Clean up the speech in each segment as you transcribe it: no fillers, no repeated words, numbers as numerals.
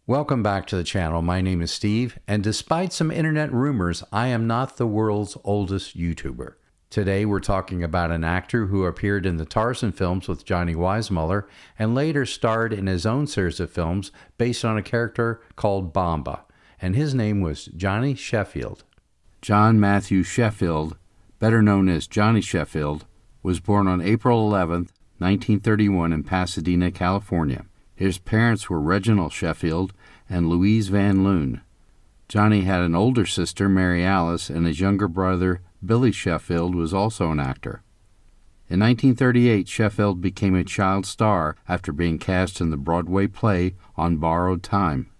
Welcome back to the channel. My name is Steve, and despite some internet rumors, I am not the world's oldest YouTuber. Today we're talking about an actor who appeared in the Tarzan films with Johnny Weissmuller and later starred in his own series of films based on a character called Bomba, and his name was Johnny Sheffield. John Matthew Sheffield, better known as Johnny Sheffield, was born on April 11, 1931 in Pasadena, California. His parents were Reginald Sheffield and Louise Van Loon. Johnny had an older sister, Mary Alice, and his younger brother, Billy Sheffield, was also an actor. In 1938, Sheffield became a child star after being cast in the Broadway play On Borrowed Time.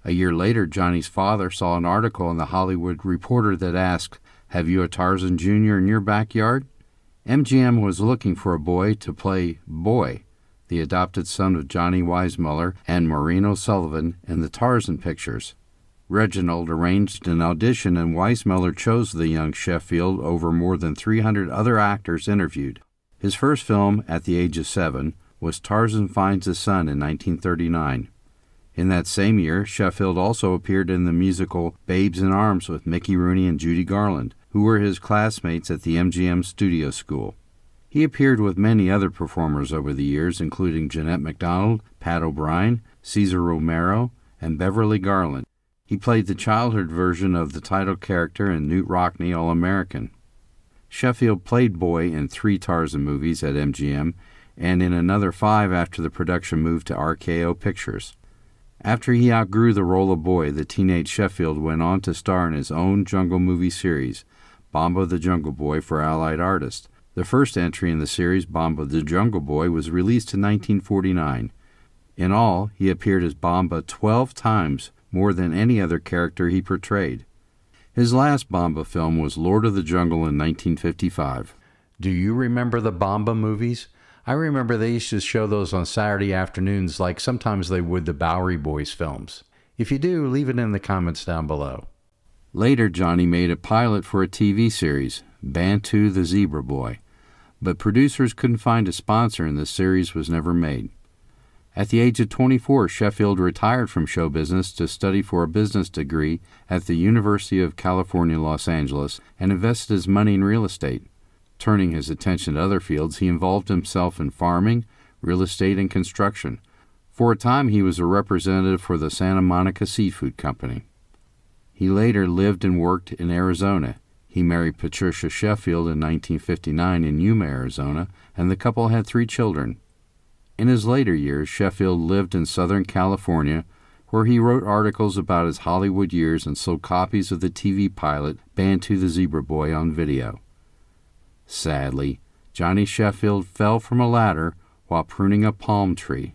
A year later, Johnny's father saw an article in The Hollywood Reporter that asked, "Have you a Tarzan Jr. in your backyard?" MGM was looking for a boy to play Boy, the adopted son of Johnny Weissmuller and Maureen O'Sullivan in the Tarzan pictures. Reginald arranged an audition and Weissmuller chose the young Sheffield over more than 300 other actors interviewed. His first film, at the age of 7, was Tarzan Finds His Son in 1939. In that same year, Sheffield also appeared in the musical Babes in Arms with Mickey Rooney and Judy Garland, who were his classmates at the MGM Studio School. He appeared with many other performers over the years, including Jeanette MacDonald, Pat O'Brien, Cesar Romero, and Beverly Garland. He played the childhood version of the title character in Newt Rockney All-American. Sheffield played Boy in 3 Tarzan movies at MGM and in another 5 after the production moved to RKO Pictures. After he outgrew the role of Boy, the teenage Sheffield went on to star in his own jungle movie series, Bomba the Jungle Boy for Allied Artists. The first entry in the series, Bomba the Jungle Boy, was released in 1949. In all, he appeared as Bomba 12 times, more than any other character he portrayed. His last Bomba film was Lord of the Jungle in 1955. Do you remember the Bomba movies? I remember they used to show those on Saturday afternoons like sometimes they would the Bowery Boys films. If you do, leave it in the comments down below. Later, Johnny made a pilot for a TV series, Bantu the Zebra Boy, but producers couldn't find a sponsor and the series was never made. At the age of 24, Sheffield retired from show business to study for a business degree at the University of California, Los Angeles, and invested his money in real estate. Turning his attention to other fields, he involved himself in farming, real estate, and construction. For a time, he was a representative for the Santa Monica Seafood Company. He later lived and worked in Arizona. He married Patricia Sheffield in 1959 in Yuma, Arizona, and the couple had 3 children. In his later years, Sheffield lived in Southern California, where he wrote articles about his Hollywood years and sold copies of the TV pilot Bantu the Zebra Boy on video. Sadly, Johnny Sheffield fell from a ladder while pruning a palm tree.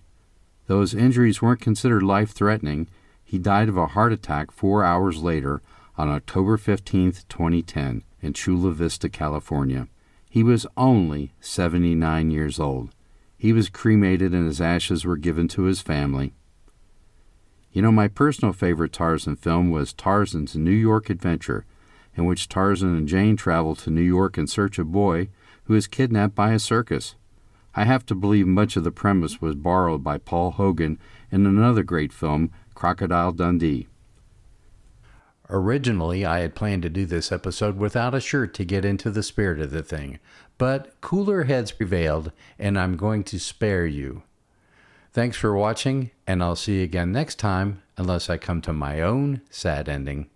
Though his injuries weren't considered life-threatening, he died of a heart attack 4 hours later on October 15, 2010, in Chula Vista, California. He was only 79 years old. He was cremated and his ashes were given to his family. You know, my personal favorite Tarzan film was Tarzan's New York Adventure, in which Tarzan and Jane travel to New York in search of Boy, who is kidnapped by a circus. I have to believe much of the premise was borrowed by Paul Hogan in another great film, Crocodile Dundee. Originally, I had planned to do this episode without a shirt to get into the spirit of the thing, but cooler heads prevailed, and I'm going to spare you. Thanks for watching, and I'll see you again next time, unless I come to my own sad ending.